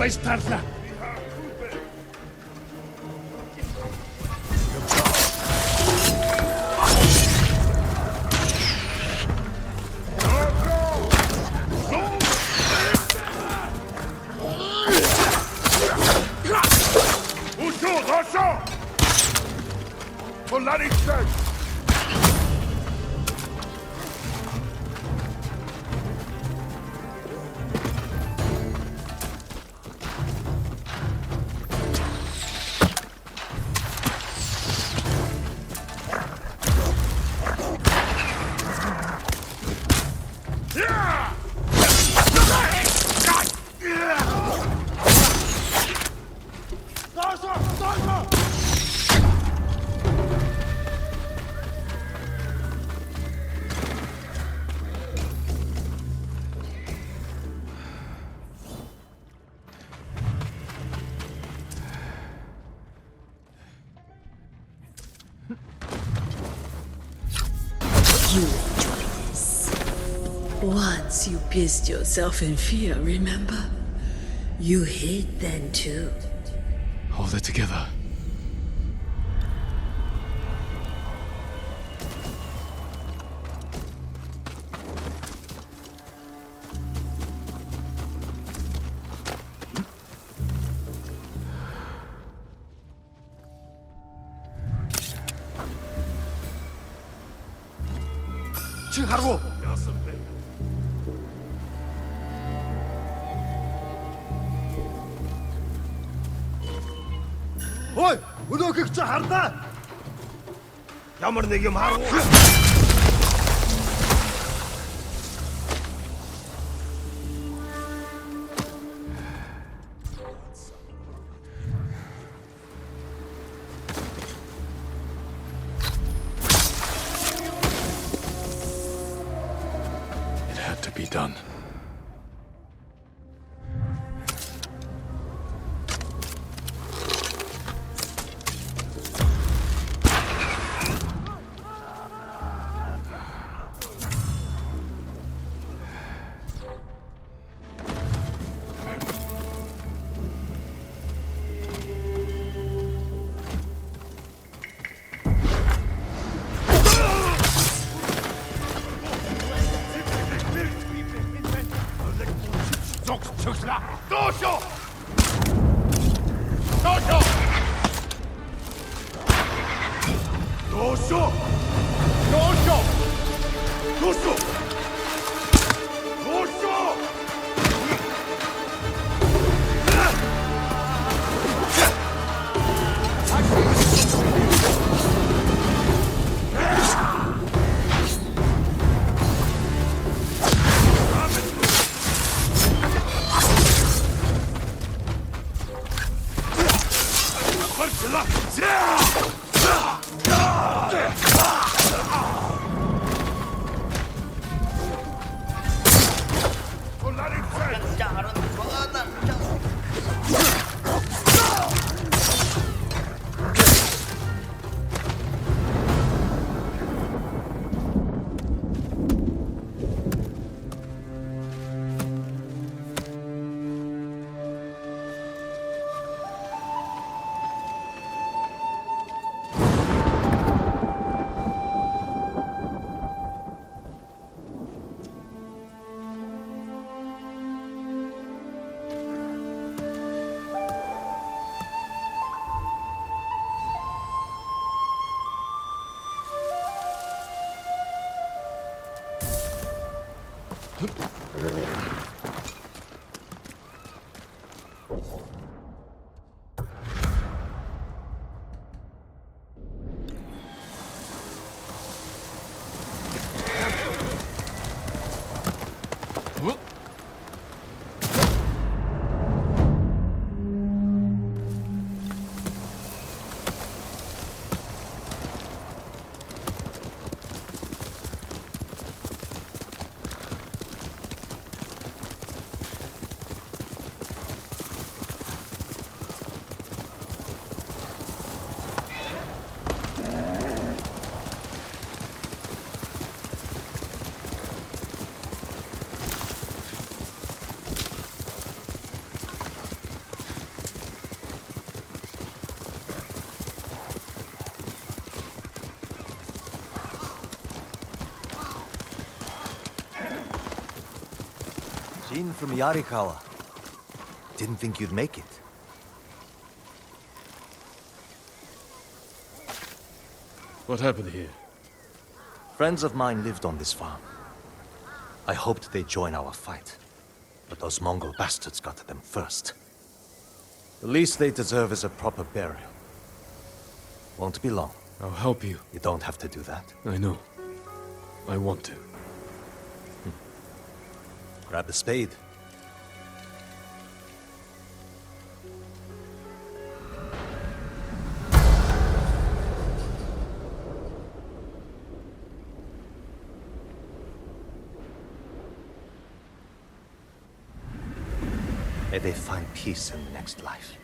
Estarla. You enjoy this. Once you pissed yourself in fear, remember? You hate then too. Hold it together. 하고 Ой, өнөөхийг чи хардаа. Ямар нэг юм харуу. It had to be done. Jin from Yarikawa. Didn't think you'd make it. What happened here? Friends of mine lived on this farm. I hoped they'd join our fight. But those Mongol bastards got to them first. The least they deserve is a proper burial. Won't be long. I'll help you. You don't have to do that. I know. I want to. Grab the spade. May they find peace in the next life.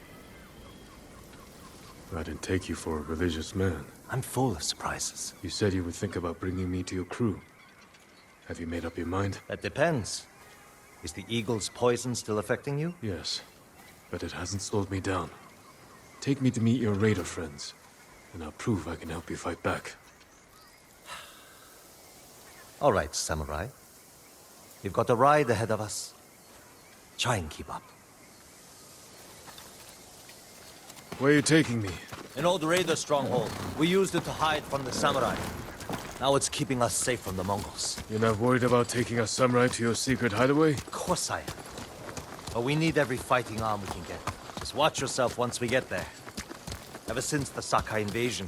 I didn't take you for a religious man. I'm full of surprises. You said you would think about bringing me to your crew. Have you made up your mind? That depends. Is the eagle's poison still affecting you? Yes, but it hasn't slowed me down. Take me to meet your raider friends, and I'll prove I can help you fight back. All right, Samurai. You've got a ride ahead of us. Try and keep up. Where are you taking me? An old raider stronghold. We used it to hide from the samurai. Now it's keeping us safe from the Mongols. You're not worried about taking a samurai to your secret hideaway? Of course I am. But we need every fighting arm we can get. Just watch yourself once we get there. Ever since the Sakai invasion,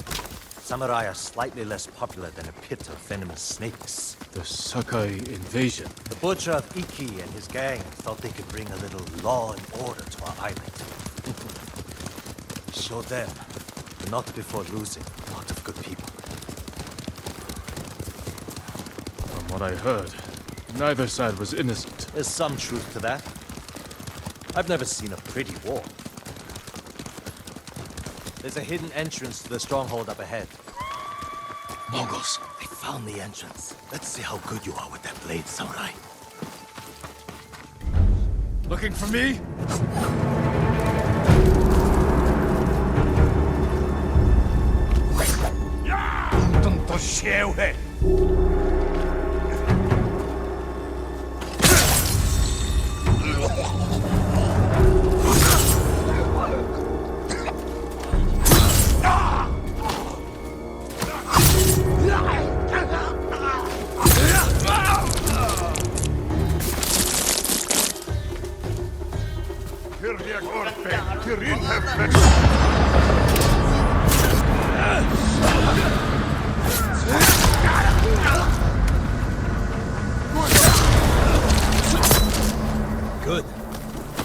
samurai are slightly less popular than a pit of venomous snakes. The Sakai invasion? The butcher of Iki and his gang thought they could bring a little law and order to our island. Show them, but not before losing a lot of good people. From what I heard, neither side was innocent. There's some truth to that. I've never seen a pretty war. There's a hidden entrance to the stronghold up ahead. Mongols, they found the entrance. Let's see how good you are with that blade, samurai. Looking for me? Good.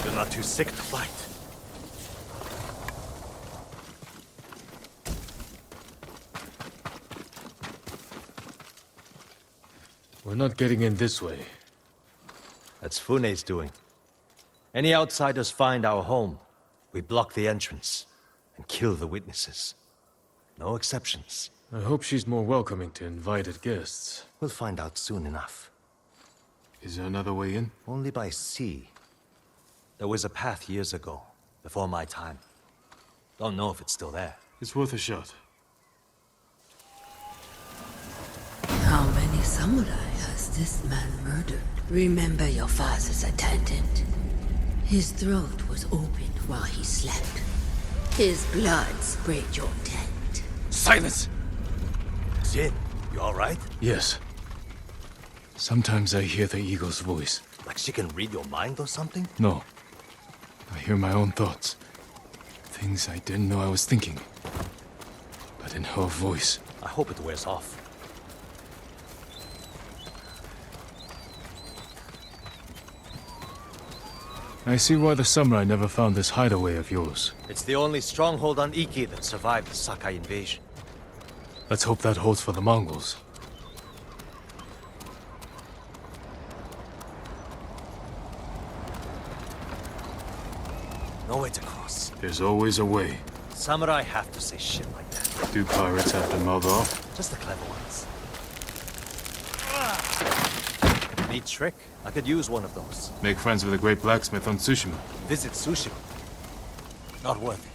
You're not too sick to fight. We're not getting in this way. That's Fune's doing. Any outsiders find our home, we block the entrance and kill the witnesses. No exceptions. I hope she's more welcoming to invited guests. We'll find out soon enough. Is there another way in? Only by sea. There was a path years ago, before my time. Don't know if it's still there. It's worth a shot. How many samurai has this man murdered? Remember your father's attendant. His throat was opened while he slept. His blood sprayed your tent. Silence! Jin, you alright? Yes. Sometimes I hear the eagle's voice. Like she can read your mind or something? No. I hear my own thoughts. Things I didn't know I was thinking. But in her voice. I hope it wears off. I see why the samurai never found this hideaway of yours. It's the only stronghold on Iki that survived the Sakai invasion. Let's hope that holds for the Mongols. No way to cross. There's always a way. Samurai have to say shit like that. Do pirates have to mouth off? Just the clever ones. Neat trick. I could use one of those. Make friends with a great blacksmith on Tsushima. Visit Tsushima. Not worth it.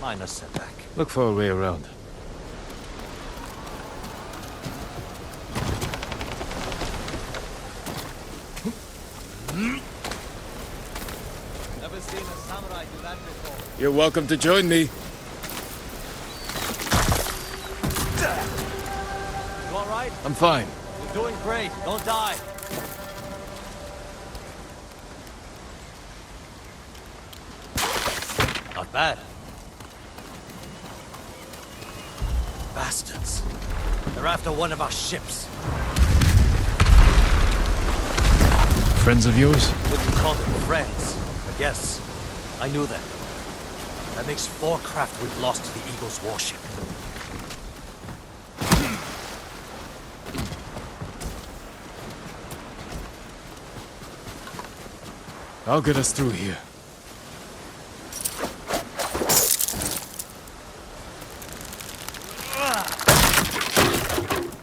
Minor setback. Look for a way around. Never seen a samurai do that before. You're welcome to join me. You alright? I'm fine. You're doing great. Don't die. Not bad. Bastards. They're after one of our ships. Friends of yours? Wouldn't call them friends. But yes, I knew them. That makes 4 craft we've lost to the Eagle's warship. I'll get us through here.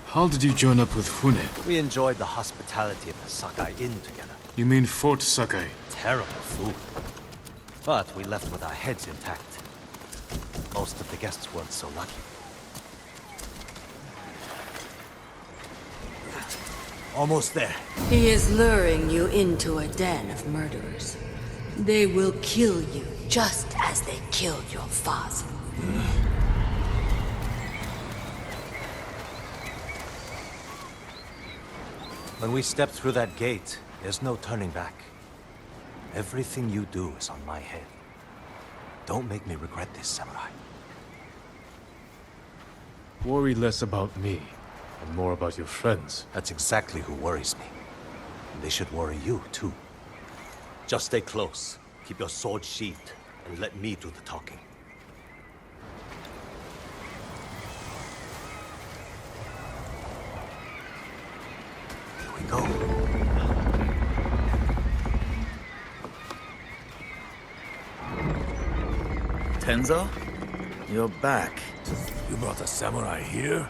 How did you join up with Fune? We enjoyed the hospitality of the Sakai Inn together. You mean Fort Sakai? Terrible food. But we left with our heads intact. Most of the guests weren't so lucky. Almost there. He is luring you into a den of murderers. They will kill you just as they killed your father. When we step through that gate, there's no turning back. Everything you do is on my head. Don't make me regret this, Samurai. Worry less about me, and more about your friends. That's exactly who worries me. And they should worry you, too. Just stay close, keep your sword sheathed, and let me do the talking. Here we go. Tenzo? You're back. You brought a samurai here?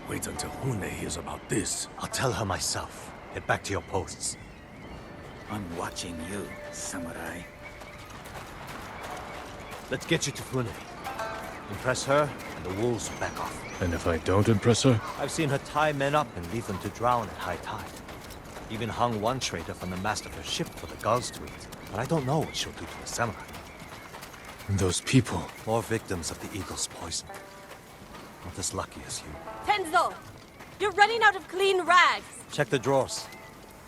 Wait until Hune hears about this. I'll tell her myself. Get back to your posts. I'm watching you, samurai. Let's get you to Fune. Impress her, and the wolves will back off. And if I don't impress her? I've seen her tie men up and leave them to drown at high tide. Even hung one traitor from the mast of her ship for the gulls to eat. But I don't know what she'll do to a samurai. And those people. More victims of the eagle's poison. Not as lucky as you. Tenzo! You're running out of clean rags! Check the drawers.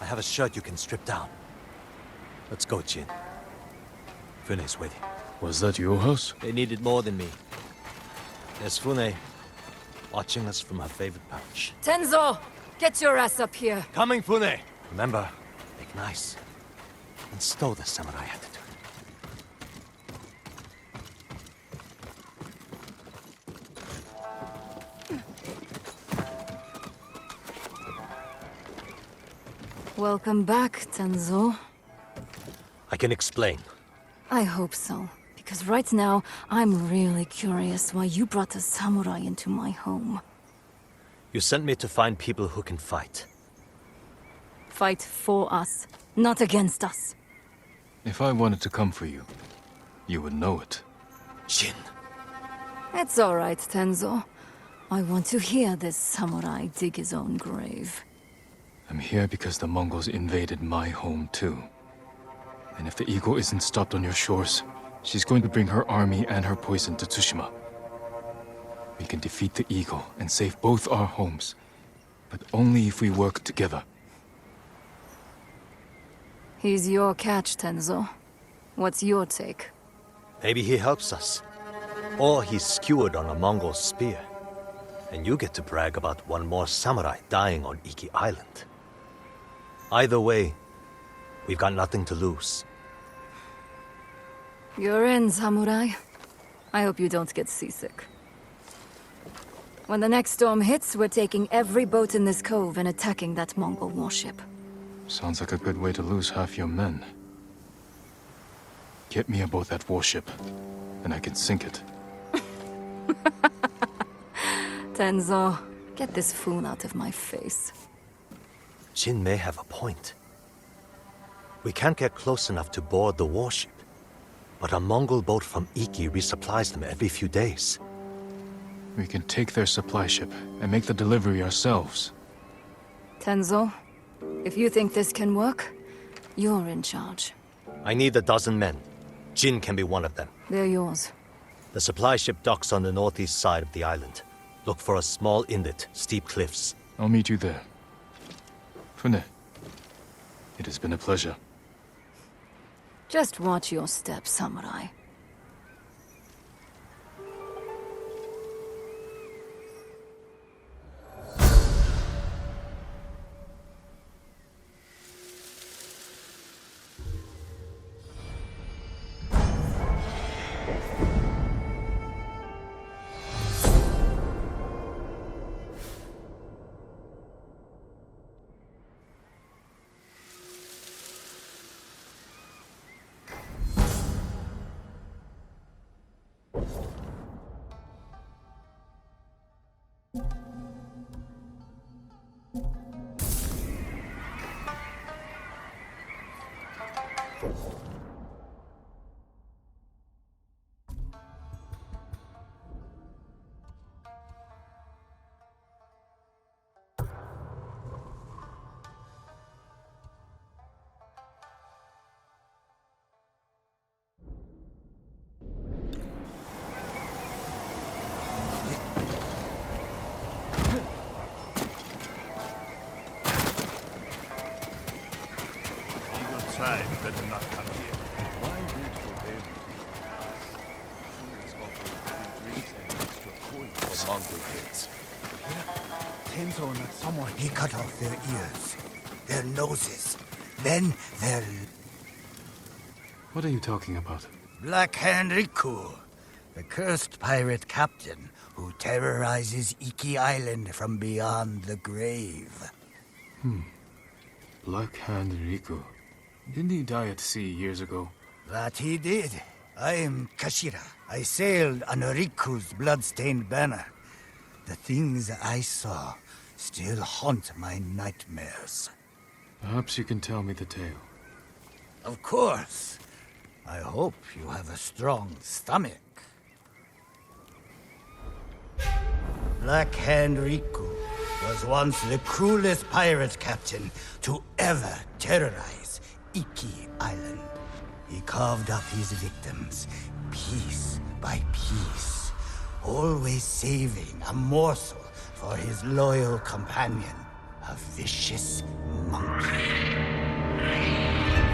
I have a shirt you can strip down. Let's go, Jin. Fune's waiting. Was that your house? They needed more than me. There's Fune, watching us from her favorite perch. Tenzo! Get your ass up here! Coming, Fune! Remember, make nice. And stow the samurai attitude. Welcome back, Tenzo. I can explain. I hope so. Because right now, I'm really curious why you brought a samurai into my home. You sent me to find people who can fight. Fight for us, not against us. If I wanted to come for you, you would know it. Jin. It's all right, Tenzo. I want to hear this samurai dig his own grave. I'm here because the Mongols invaded my home too. And if the eagle isn't stopped on your shores, she's going to bring her army and her poison to Tsushima. We can defeat the eagle and save both our homes, but only if we work together. He's your catch, Tenzo. What's your take? Maybe he helps us. Or he's skewered on a Mongol spear. And you get to brag about one more samurai dying on Iki Island. Either way, we've got nothing to lose. You're in, samurai. I hope you don't get seasick. When the next storm hits, we're taking every boat in this cove and attacking that Mongol warship. Sounds like a good way to lose half your men. Get me aboard that warship, and I can sink it. Tenzo, get this fool out of my face. Jin may have a point. We can't get close enough to board the warship. But a Mongol boat from Iki resupplies them every few days. We can take their supply ship and make the delivery ourselves. Tenzo, if you think this can work, you're in charge. I need 12 men. Jin can be one of them. They're yours. The supply ship docks on the northeast side of the island. Look for a small inlet, steep cliffs. I'll meet you there. Fune, it has been a pleasure. Just watch your step, samurai. Better not come here. Why wait for them? Fools offer free drinks and extra coins for Mongol kids. Tenzo and someone. He cut off their ears, their noses, then their... What are you talking about? Black Hand Riku, the cursed pirate captain who terrorizes Iki Island from beyond the grave. Black Hand Riku. Didn't he die at sea years ago? That he did. I'm Kashira. I sailed on Riku's blood-stained banner. The things I saw still haunt my nightmares. Perhaps you can tell me the tale. Of course. I hope you have a strong stomach. Black Hand Riku was once the cruelest pirate captain to ever terrorize Iki Island. He carved up his victims, piece by piece, always saving a morsel for his loyal companion, a vicious monkey.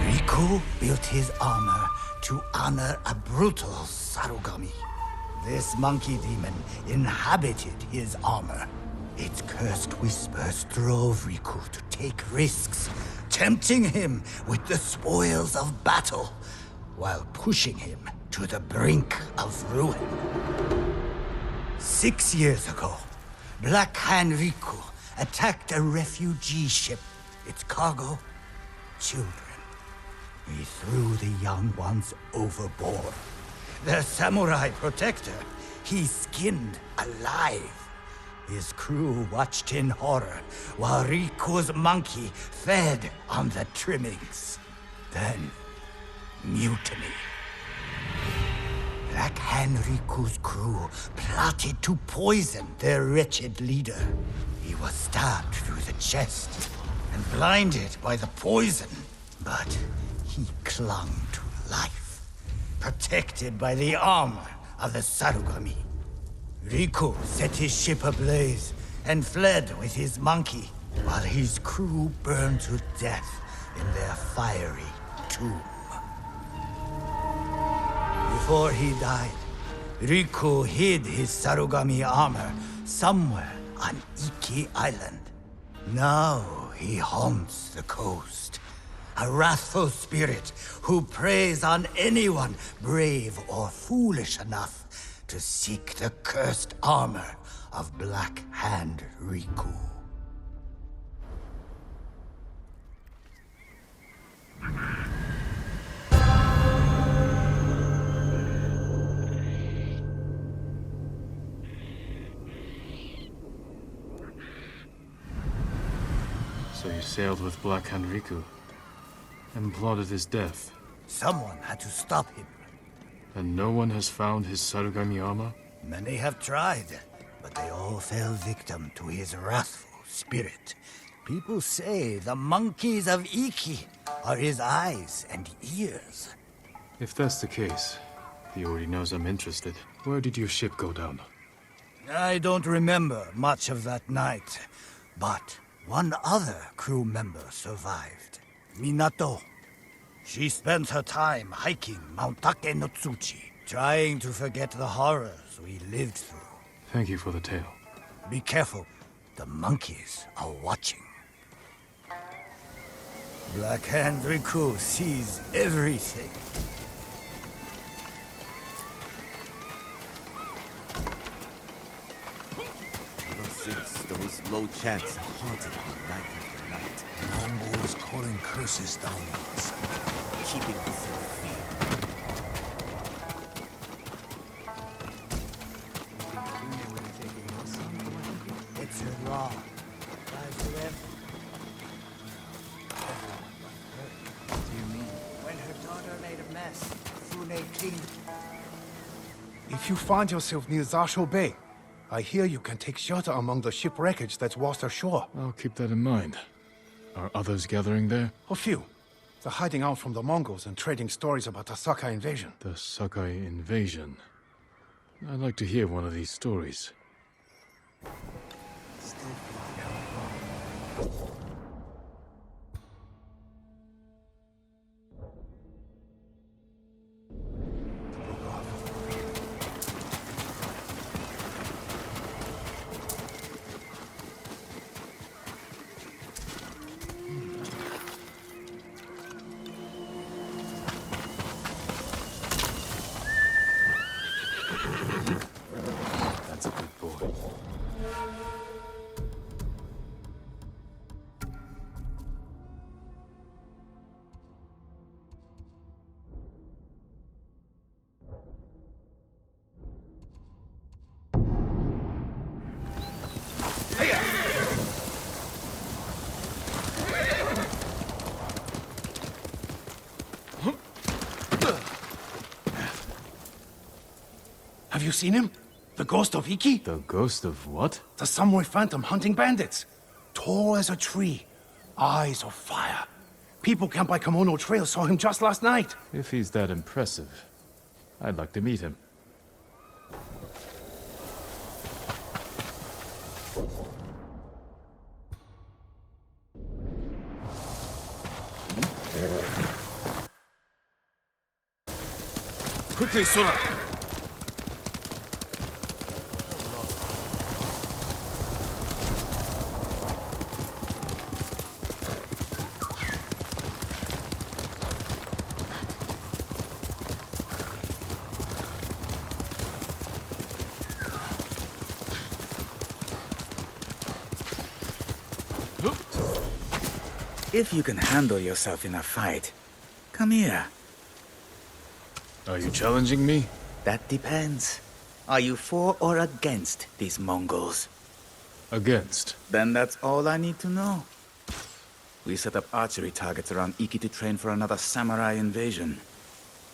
Riku built his armor to honor a brutal Sarugami. This monkey demon inhabited his armor. Its cursed whispers drove Riku to take risks, tempting him with the spoils of battle, while pushing him to the brink of ruin. 6 years ago, Black Hand Riku attacked a refugee ship. Its cargo, children. He threw the young ones overboard. Their samurai protector, he skinned alive. His crew watched in horror while Riku's monkey fed on the trimmings. Then, mutiny. Black Hand Riku's crew plotted to poison their wretched leader. He was stabbed through the chest and blinded by the poison, but he clung to life, protected by the armor of the Sarugami. Riku set his ship ablaze and fled with his monkey, while his crew burned to death in their fiery tomb. Before he died, Riku hid his Sarugami armor somewhere on Iki Island. Now he haunts the coast, a wrathful spirit who preys on anyone brave or foolish enough to seek the cursed armor of Black Hand Riku. So you sailed with Black Hand Riku and plotted his death. Someone had to stop him. And no one has found his Sarugami armor? Many have tried, but they all fell victim to his wrathful spirit. People say the monkeys of Iki are his eyes and ears. If that's the case, he already knows I'm interested. Where did your ship go down? I don't remember much of that night, but one other crew member survived. Minato. She spent her time hiking Mount Take no Tsuchi, trying to forget the horrors we lived through. Thank you for the tale. Be careful. The monkeys are watching. Black Hand Riku sees everything. Ever since there was low chance haunted me night after night. Mongols calling curses down on us, Keeping us in fear. it's her law. Lives live. What do you mean? When her daughter made a mess, Fune cleaned. If you find yourself near Zasho Bay, I hear you can take shelter among the ship wreckage that's washed ashore. I'll keep that in mind. Are others gathering there? A few. They're hiding out from the Mongols and trading stories about the Sakai invasion. The Sakai invasion. I'd like to hear one of these stories. That's a good boy. Have you seen him? The ghost of Iki? The ghost of what? The samurai phantom hunting bandits. Tall as a tree. Eyes of fire. People camped by Kimono Trail saw him just last night. If he's that impressive, I'd like to meet him. Quickly, Sora! If you can handle yourself in a fight, come here. Are you challenging me? That depends. Are you for or against these Mongols? Against. Then that's all I need to know. We set up archery targets around Iki to train for another samurai invasion.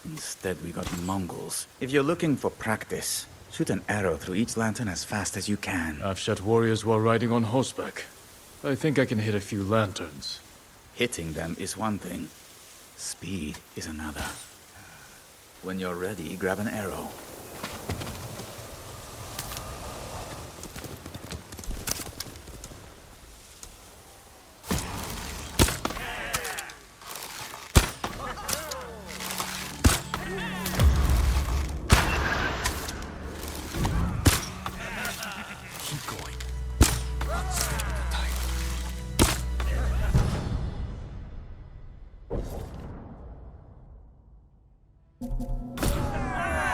Instead, we got Mongols. If you're looking for practice, shoot an arrow through each lantern as fast as you can. I've shot warriors while riding on horseback. I think I can hit a few lanterns. Hitting them is one thing. Speed is another. When you're ready, grab an arrow.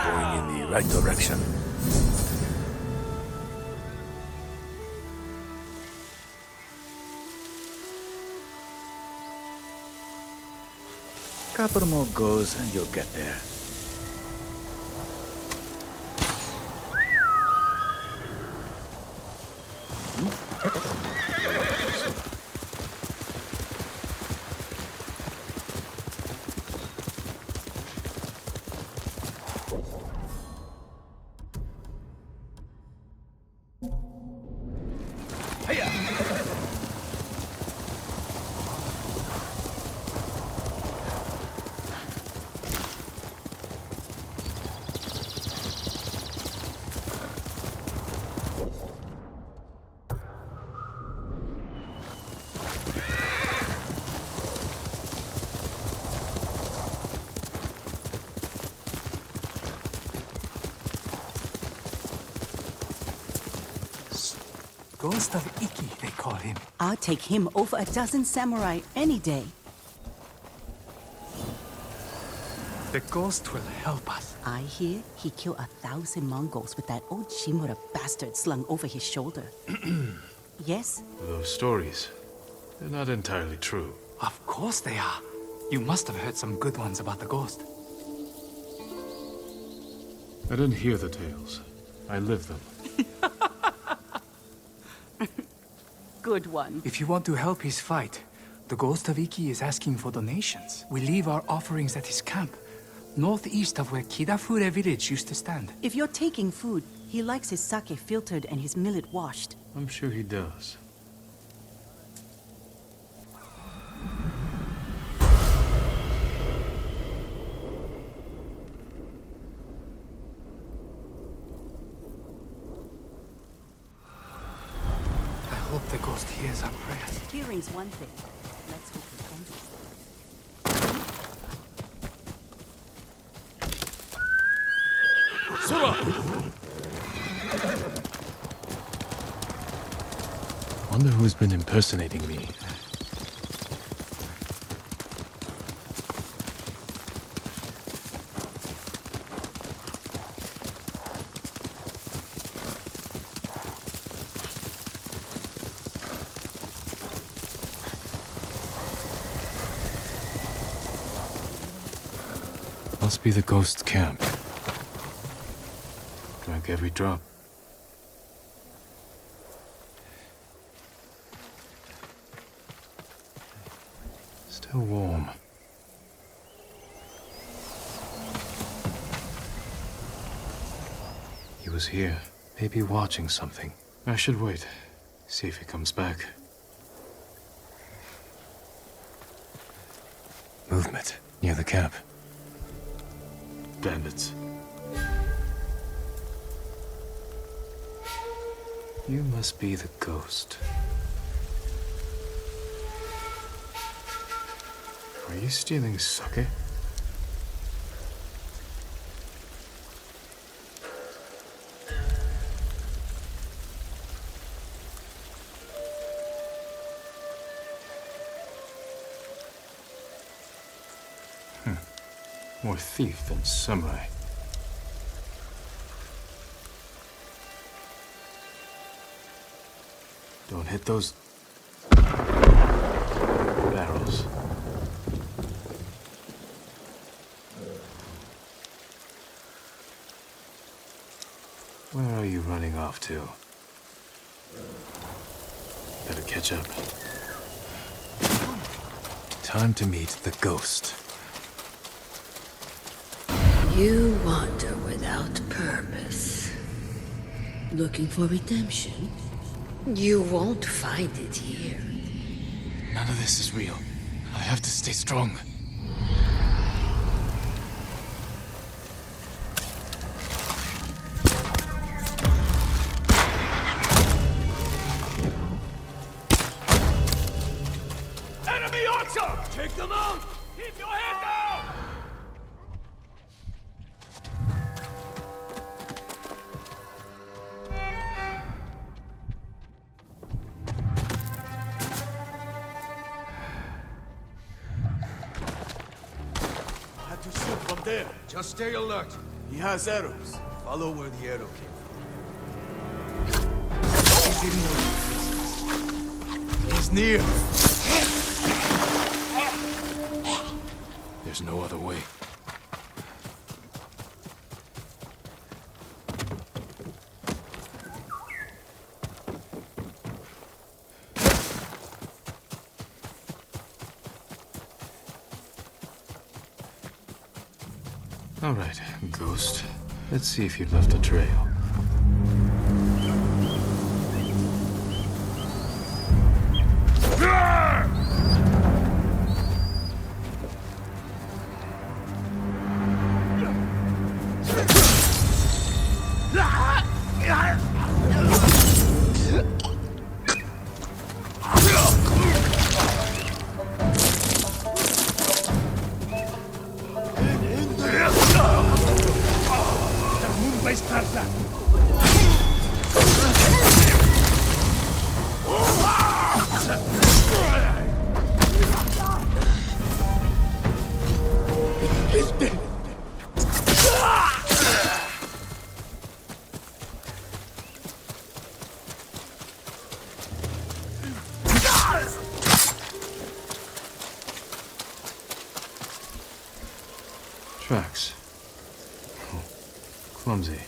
Going in the right direction. Couple more goes and you'll get there. Ghost of Iki, they call him. I'll take him over a dozen samurai any day. The ghost will help us. I hear he killed 1,000 Mongols with that old Shimura bastard slung over his shoulder. Yes? Those stories, they're not entirely true. Of course they are. You must have heard some good ones about the ghost. I didn't hear the tales. I lived them. Good one. If you want to help his fight, the Ghost of Iki is asking for donations. We leave our offerings at his camp, northeast of where Kidafure village used to stand. If you're taking food, he likes his sake filtered and his millet washed. I'm sure he does. I hope the ghost hears our prayers. Hearing's one thing. Let's hope he Wonder who's been impersonating me. Must be the ghost camp. Drank every drop. Still warm. He was here, maybe watching something. I should wait, see if he comes back. Movement near the camp. Bandits. You must be the ghost. Are you stealing sake? More thief than samurai. Don't hit those barrels. Where are you running off to? Better catch up. Time to meet the ghost. You wander without purpose. Looking for redemption? You won't find it here. None of this is real. I have to stay strong. Enemy archer! Take them out! Keep your head down! Had to shoot from there. Just stay alert. He has arrows. Follow where the arrow came from. He's near. There's no other way. All right, Ghost. Let's see if you've left a trail. Tracks. Oh, clumsy.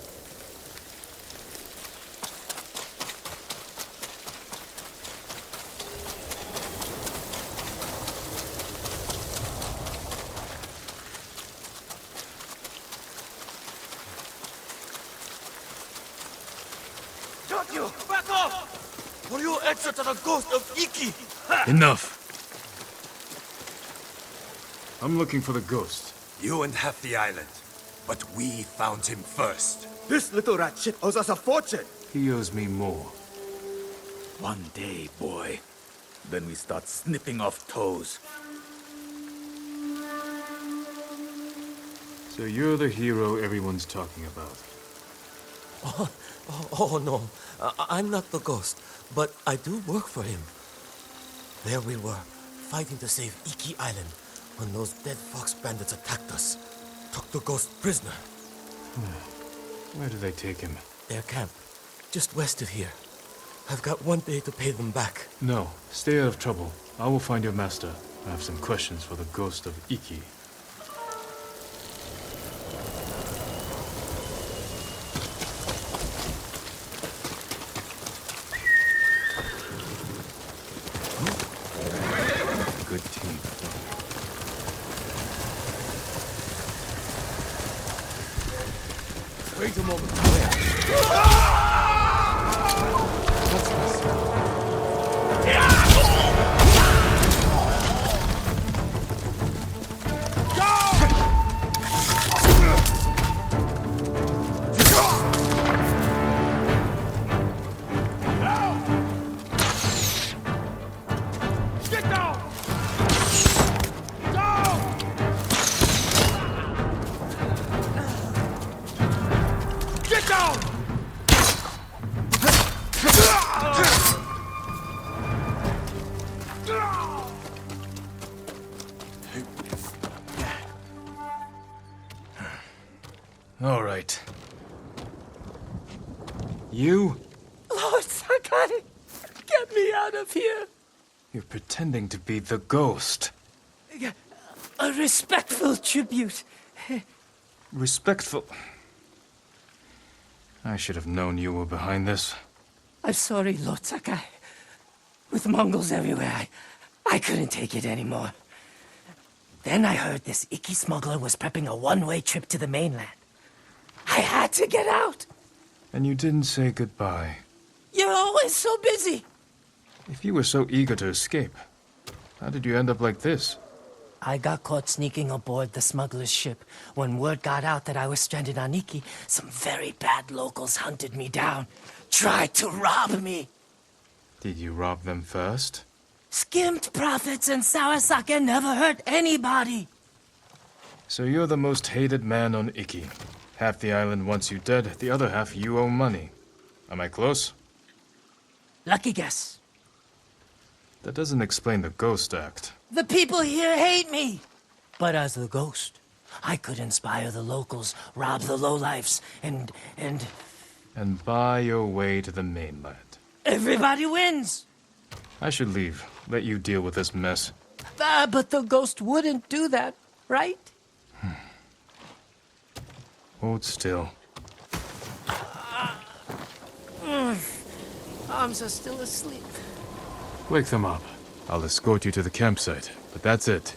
Takio, back off! Will you answer to the ghost of Iki? Enough! I'm looking for the ghost. You and half the island. But we found him first. This little rat shit owes us a fortune. He owes me more. One day, boy. Then we start snipping off toes. So you're the hero everyone's talking about. Oh no, I'm not the ghost, but I do work for him. There we were, fighting to save Iki Island, when those dead fox bandits attacked us. Took the ghost prisoner. Where did they take him? Their camp, just west of here. I've got one day to pay them back. No, stay out of trouble. I will find your master. I have some questions for the ghost of Iki. Good team. Wait a moment. Get down! Down! Get down! All right. You? Lord Sakai, get me out of here. You're pretending to be the ghost. A respectful tribute. Respectful. I should have known you were behind this. I'm sorry, Lord Sakai. With Mongols everywhere, I couldn't take it anymore. Then I heard this Iki smuggler was prepping a one-way trip to the mainland. I had to get out! And you didn't say goodbye. You're always so busy! If you were so eager to escape, how did you end up like this? I got caught sneaking aboard the smuggler's ship. When word got out that I was stranded on Iki, some very bad locals hunted me down. Tried to rob me! Did you rob them first? Skimmed profits and sour sake never hurt anybody! So you're the most hated man on Iki. Half the island wants you dead, the other half you owe money. Am I close? Lucky guess. That doesn't explain the ghost act. The people here hate me! But as the ghost, I could inspire the locals, rob the lowlifes, and... And buy your way to the mainland. Everybody wins! I should leave. Let you deal with this mess. But the ghost wouldn't do that, right? Hold still. Arms are still asleep. Wake them up. I'll escort you to the campsite, but that's it.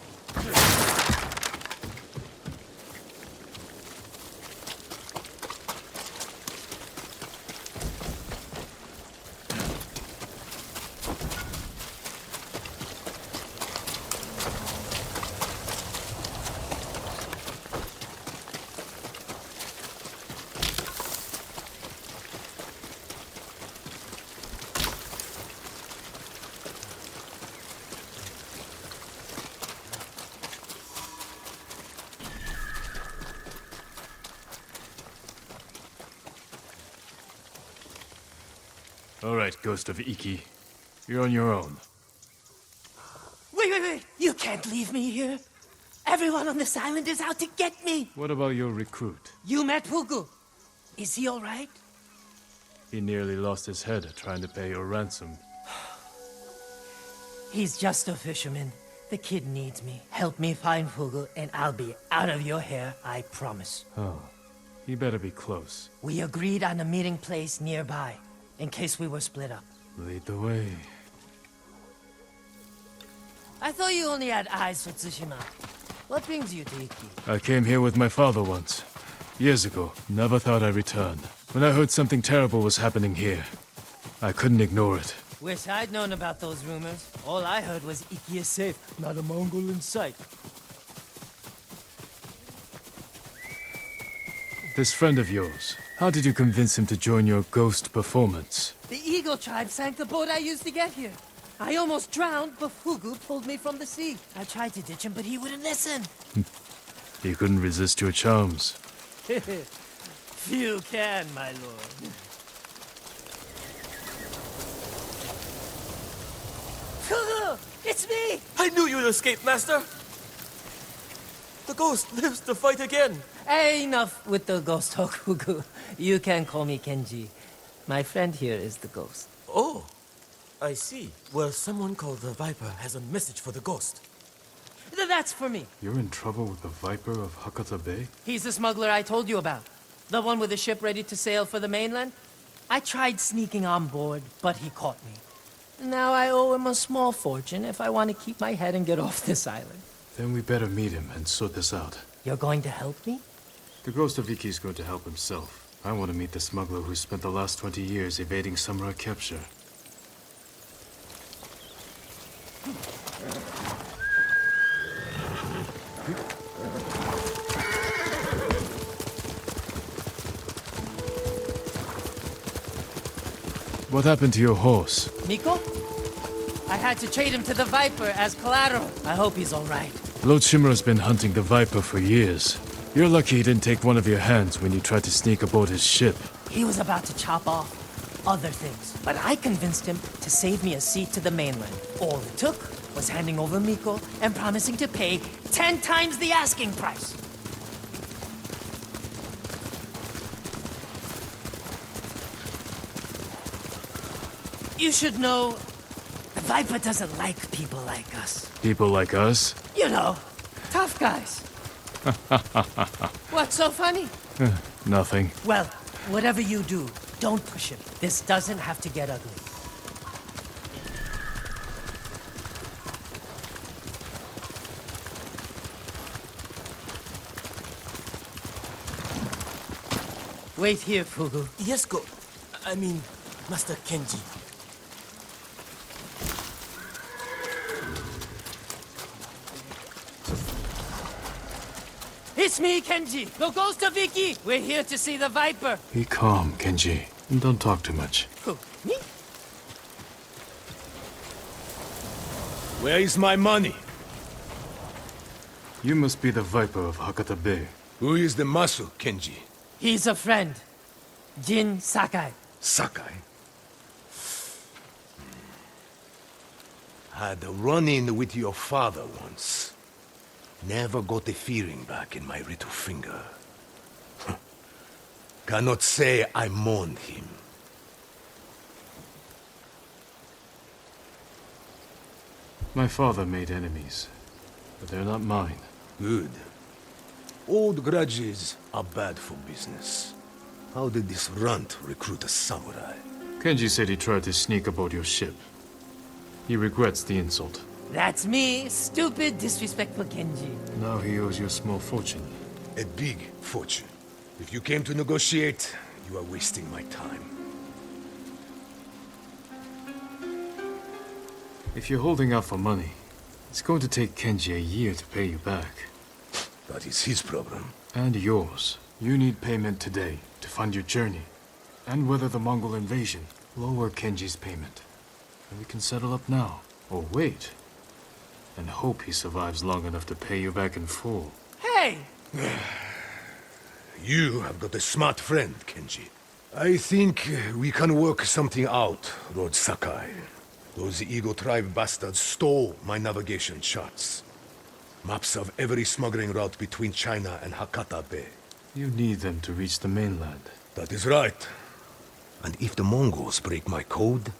All right, Ghost of Iki. You're on your own. Wait! You can't leave me here. Everyone on this island is out to get me. What about your recruit? You met Fugu. Is he all right? He nearly lost his head trying to pay your ransom. He's just a fisherman. The kid needs me. Help me find Fugu, and I'll be out of your hair, I promise. Oh, he better be close. We agreed on a meeting place nearby, in case we were split up. Lead the way. I thought you only had eyes for Tsushima. What brings you to Iki? I came here with my father once. Years ago. Never thought I'd return. When I heard something terrible was happening here, I couldn't ignore it. Wish I'd known about those rumors. All I heard was Iki is safe, not a Mongol in sight. This friend of yours, how did you convince him to join your ghost performance? The Eagle tribe sank the boat I used to get here. I almost drowned, but Fugu pulled me from the sea. I tried to ditch him, but he wouldn't listen. He couldn't resist your charms. Few can, my lord. Fugu! It's me! I knew you'd escape, Master! The ghost lives to fight again! Enough with the ghost talk, Fugu. You can call me Kenji. My friend here is the ghost. Oh, I see. Well, someone called the Viper has a message for the ghost. That's for me. You're in trouble with the Viper of Hakata Bay? He's the smuggler I told you about. The one with the ship ready to sail for the mainland. I tried sneaking on board, but he caught me. Now I owe him a small fortune if I want to keep my head and get off this island. Then we better meet him and sort this out. You're going to help me? The Ghost of Iki is going to help himself. I want to meet the smuggler who spent the last 20 years evading samurai capture. What happened to your horse? Nico? I had to trade him to the Viper as collateral. I hope he's all right. Lord Shimura's been hunting the Viper for years. You're lucky he didn't take one of your hands when you tried to sneak aboard his ship. He was about to chop off other things, but I convinced him to save me a seat to the mainland. All it took was handing over Miko and promising to pay 10 times the asking price. You should know, the Viper doesn't like people like us. People like us? You know, tough guys. What's so funny? Nothing. Well, whatever you do, don't push him. This doesn't have to get ugly. Wait here, Fugu. Yes, I mean, Master Kenji. It's me, Kenji, the ghost of Iki. We're here to see the Viper. Be calm, Kenji, and don't talk too much. Who, me? Where is my money? You must be the Viper of Hakata Bay. Who is the Masu, Kenji? He's a friend. Jin Sakai. Sakai? Had a run-in with your father once. Never got the feeling back in my little finger. Cannot say I mourned him. My father made enemies, but they're not mine. Good. Old grudges are bad for business. How did this runt recruit a samurai? Kenji said he tried to sneak aboard your ship. He regrets the insult. That's me, stupid, disrespectful Kenji. Now he owes you a small fortune. A big fortune. If you came to negotiate, you are wasting my time. If you're holding out for money, it's going to take Kenji a year to pay you back. That is his problem. And yours. You need payment today to fund your journey. And weather the Mongol invasion. Lower Kenji's payment. And we can settle up now. Or wait. And hope he survives long enough to pay you back in full. Hey! You have got a smart friend, Kenji. I think we can work something out, Lord Sakai. Those Eagle Tribe bastards stole my navigation charts. Maps of every smuggling route between China and Hakata Bay. You need them to reach the mainland. That is right. And if the Mongols break my code,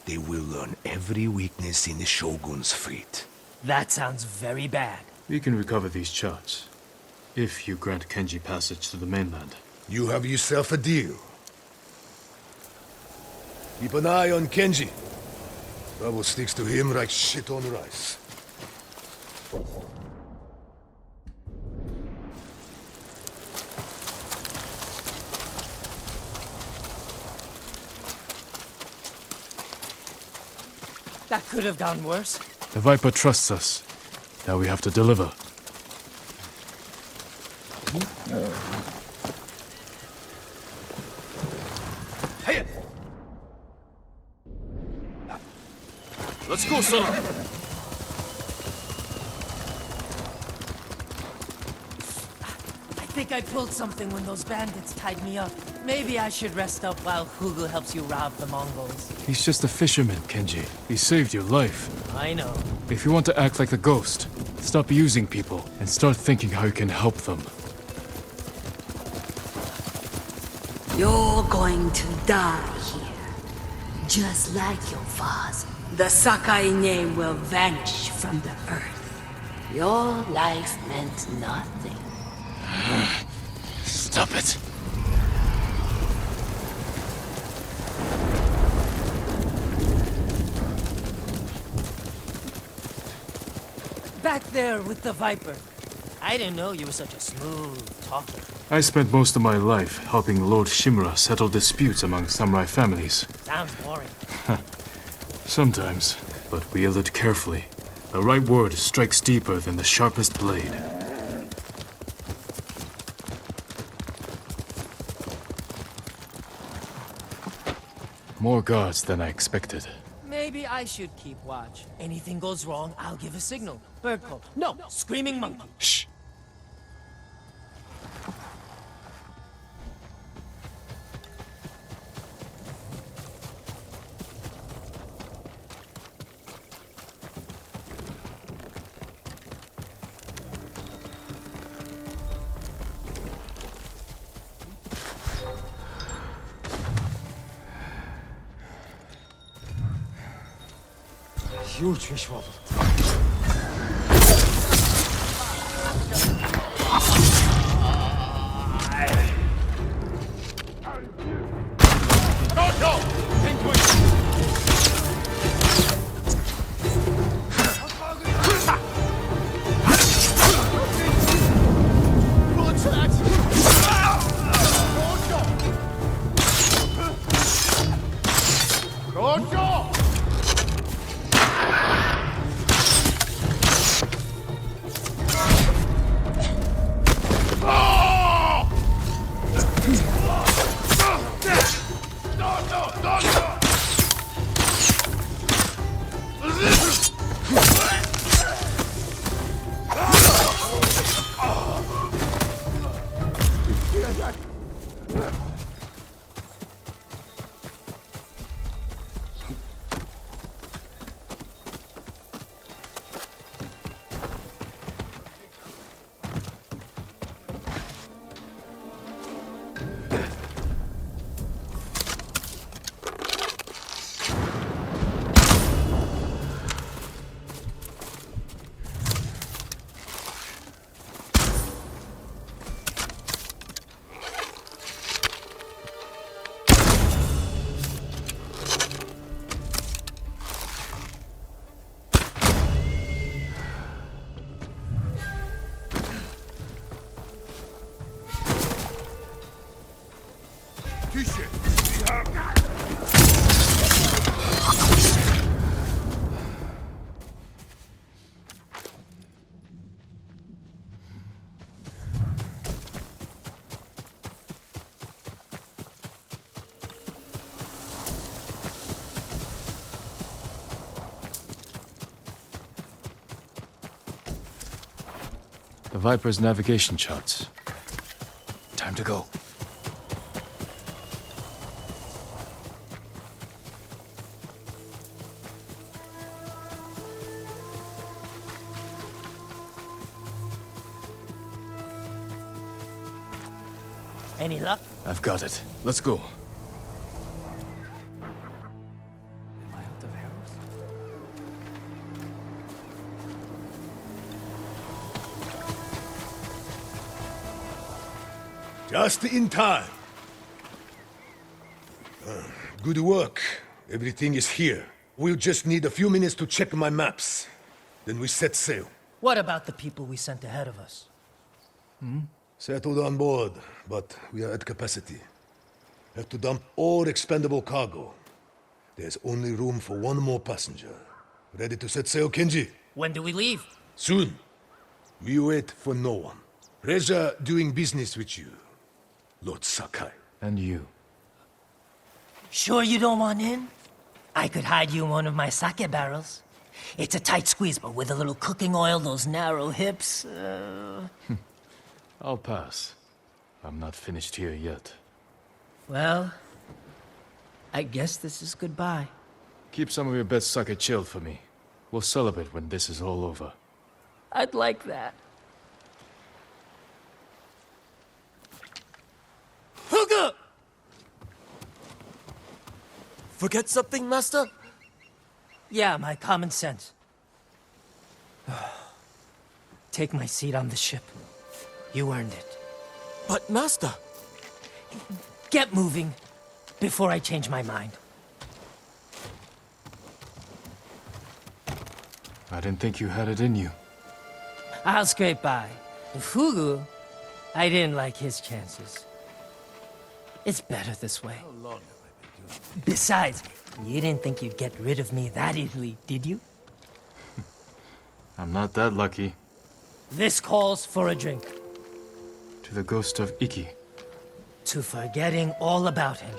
they will learn every weakness in the Shogun's fleet. That sounds very bad. We can recover these charts, if you grant Kenji passage to the mainland. You have yourself a deal. Keep an eye on Kenji. Trouble sticks to him like shit on rice. That could have gone worse. The Viper trusts us. Now we have to deliver. Hey! Let's go, son. I think I pulled something when those bandits tied me up. Maybe I should rest up while Hugo helps you rob the Mongols. He's just a fisherman, Kenji. He saved your life. I know. If you want to act like the ghost, stop using people and start thinking how you can help them. You're going to die here. Just like your father. The Sakai name will vanish from the earth. Your life meant nothing. Stop it. Back there with the Viper. I didn't know you were such a smooth talker. I spent most of my life helping Lord Shimura settle disputes among samurai families. Sounds boring. Sometimes, but wield it carefully. The right word strikes deeper than the sharpest blade. More guards than I expected. Maybe I should keep watch. Anything goes wrong, I'll give a signal. Bird call. No, screaming monkey. Shh! Huge fish wobble. The Viper's navigation charts. Time to go. Any luck? I've got it. Let's go. Just in time. Good work. Everything is here. We'll just need a few minutes to check my maps. Then we set sail. What about the people we sent ahead of us? Settled on board, but we are at capacity. Have to dump all expendable cargo. There's only room for one more passenger. Ready to set sail, Kenji? When do we leave? Soon. We wait for no one. Pleasure doing business with you, Lord Sakai. And you. Sure you don't want in? I could hide you in one of my sake barrels. It's a tight squeeze, but with a little cooking oil, those narrow hips... I'll pass. I'm not finished here yet. Well, I guess this is goodbye. Keep some of your best sake chilled for me. We'll celebrate when this is all over. I'd like that. Huga! Forget something, Master? Yeah, my common sense. Take my seat on the ship. You earned it. But, Master... Get moving, before I change my mind. I didn't think you had it in you. I'll scrape by. Fugu, I didn't like his chances. It's better this way. Besides, you didn't think you'd get rid of me that easily, did you? I'm not that lucky. This calls for a drink. To the ghost of Iki. To forgetting all about him.